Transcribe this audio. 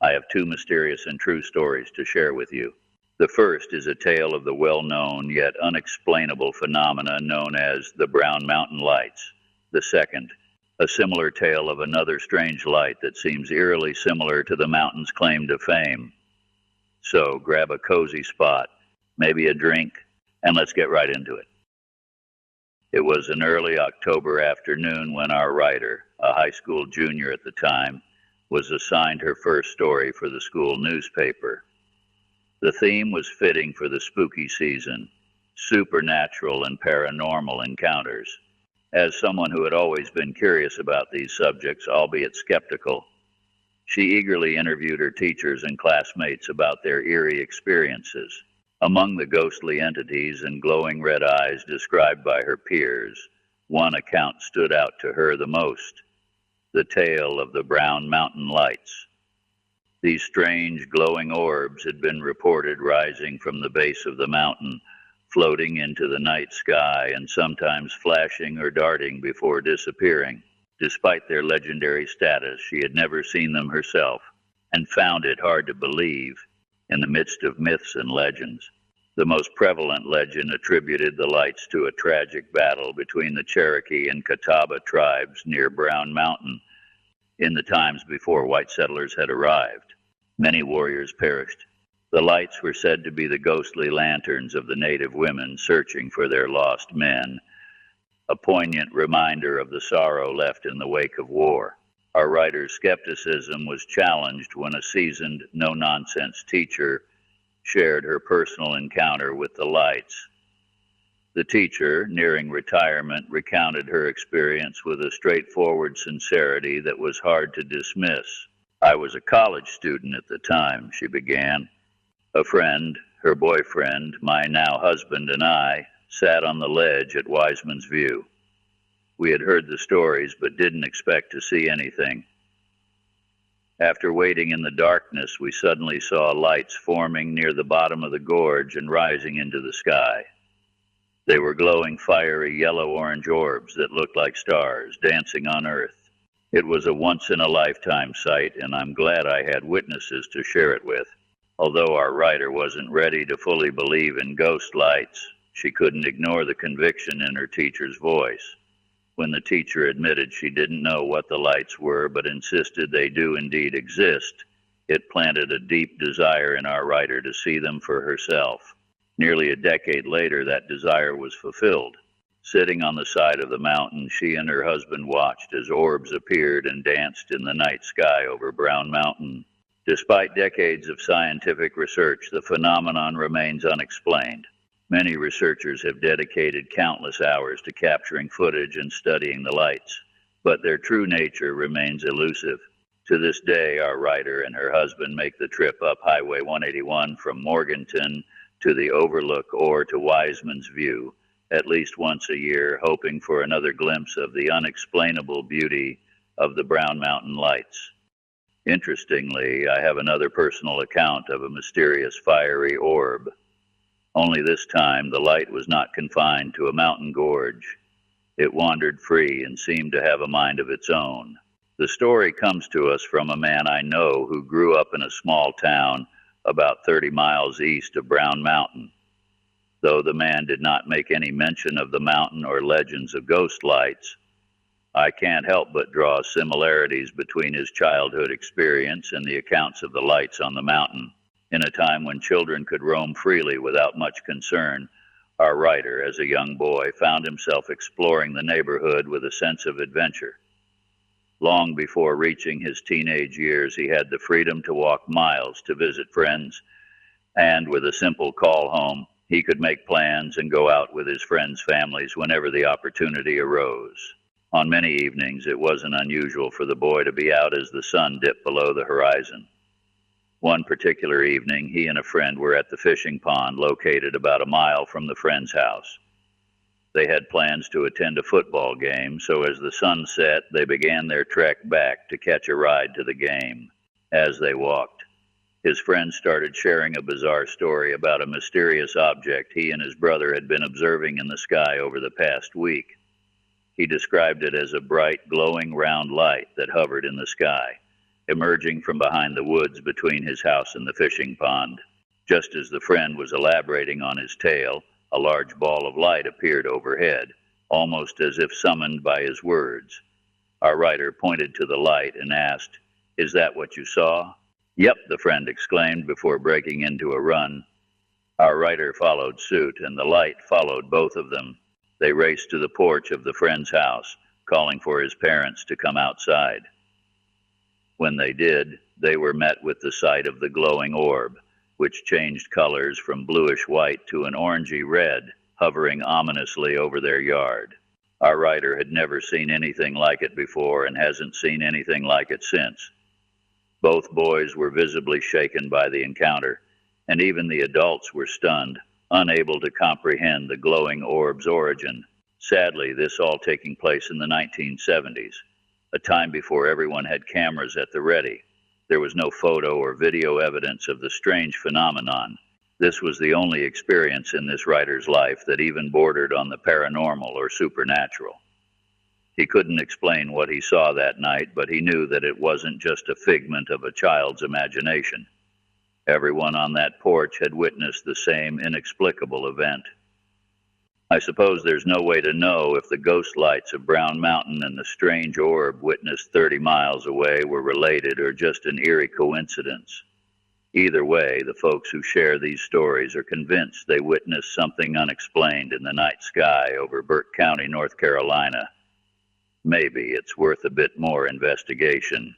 I have two mysterious and true stories to share with you. The first is a tale of the well-known yet unexplainable phenomena known as the Brown Mountain Lights. The second, a similar tale of another strange light that seems eerily similar to the mountain's claim to fame. So grab a cozy spot, maybe a drink, and let's get right into it. It was an early October afternoon when our writer, a high school junior at the time, was assigned her first story for the school newspaper. The theme was fitting for the spooky season, supernatural and paranormal encounters. As someone who had always been curious about these subjects, albeit skeptical, she eagerly interviewed her teachers and classmates about their eerie experiences. Among the ghostly entities and glowing red eyes described by her peers, one account stood out to her the most: the tale of the Brown Mountain Lights. These strange glowing orbs had been reported rising from the base of the mountain, floating into the night sky and sometimes flashing or darting before disappearing. Despite their legendary status, she had never seen them herself and found it hard to believe in the midst of myths and legends. The most prevalent legend attributed the lights to a tragic battle between the Cherokee and Catawba tribes near Brown Mountain in the times before white settlers had arrived. Many warriors perished. The lights were said to be the ghostly lanterns of the native women searching for their lost men, a poignant reminder of the sorrow left in the wake of war. Our writer's skepticism was challenged when a seasoned, no-nonsense teacher shared her personal encounter with the lights. The teacher, nearing retirement, recounted her experience with a straightforward sincerity that was hard to dismiss. "I was a college student at the time," she began. "A friend, her boyfriend, my now husband, and I sat on the ledge at Wiseman's View. We had heard the stories but didn't expect to see anything. After waiting in the darkness, we suddenly saw lights forming near the bottom of the gorge and rising into the sky. They were glowing fiery yellow-orange orbs that looked like stars dancing on Earth. It was a once-in-a-lifetime sight, and I'm glad I had witnesses to share it with." Although our writer wasn't ready to fully believe in ghost lights, she couldn't ignore the conviction in her teacher's voice. When the teacher admitted she didn't know what the lights were but insisted they do indeed exist, it planted a deep desire in our writer to see them for herself. Nearly a decade later, that desire was fulfilled. Sitting on the side of the mountain, she and her husband watched as orbs appeared and danced in the night sky over Brown Mountain. Despite decades of scientific research, the phenomenon remains unexplained. Many researchers have dedicated countless hours to capturing footage and studying the lights, but their true nature remains elusive. To this day, our writer and her husband make the trip up Highway 181 from Morganton to the Overlook or to Wiseman's View at least once a year, hoping for another glimpse of the unexplainable beauty of the Brown Mountain Lights. Interestingly, I have another personal account of a mysterious fiery orb. Only this time, the light was not confined to a mountain gorge. It wandered free and seemed to have a mind of its own. The story comes to us from a man I know who grew up in a small town about 30 miles east of Brown Mountain. Though the man did not make any mention of the mountain or legends of ghost lights, I can't help but draw similarities between his childhood experience and the accounts of the lights on the mountain. In a time when children could roam freely without much concern, our writer, as a young boy, found himself exploring the neighborhood with a sense of adventure. Long before reaching his teenage years, he had the freedom to walk miles to visit friends, and with a simple call home, he could make plans and go out with his friends' families whenever the opportunity arose. On many evenings, it wasn't unusual for the boy to be out as the sun dipped below the horizon. One particular evening, he and a friend were at the fishing pond located about a mile from the friend's house. They had plans to attend a football game, so as the sun set, they began their trek back to catch a ride to the game. As they walked, his friend started sharing a bizarre story about a mysterious object he and his brother had been observing in the sky over the past week. He described it as a bright, glowing round light that hovered in the sky. emerging from behind the woods between his house and the fishing pond. Just as the friend was elaborating on his tale, a large ball of light appeared overhead, almost as if summoned by his words. Our writer pointed to the light and asked, "Is that what you saw?" "Yep," the friend exclaimed before breaking into a run. Our writer followed suit, and the light followed both of them. They raced to the porch of the friend's house, calling for his parents to come outside. When they did, they were met with the sight of the glowing orb, which changed colors from bluish-white to an orangey red, hovering ominously over their yard. Our writer had never seen anything like it before and hasn't seen anything like it since. Both boys were visibly shaken by the encounter, and even the adults were stunned, unable to comprehend the glowing orb's origin. Sadly, this all taking place in the 1970s, a time before everyone had cameras at the ready. There was no photo or video evidence of the strange phenomenon. This was the only experience in this writer's life that even bordered on the paranormal or supernatural. He couldn't explain what he saw that night, but he knew that it wasn't just a figment of a child's imagination. Everyone on that porch had witnessed the same inexplicable event. I suppose there's no way to know if the ghost lights of Brown Mountain and the strange orb witnessed 30 miles away were related or just an eerie coincidence. Either way, the folks who share these stories are convinced they witnessed something unexplained in the night sky over Burke County, North Carolina. Maybe it's worth a bit more investigation.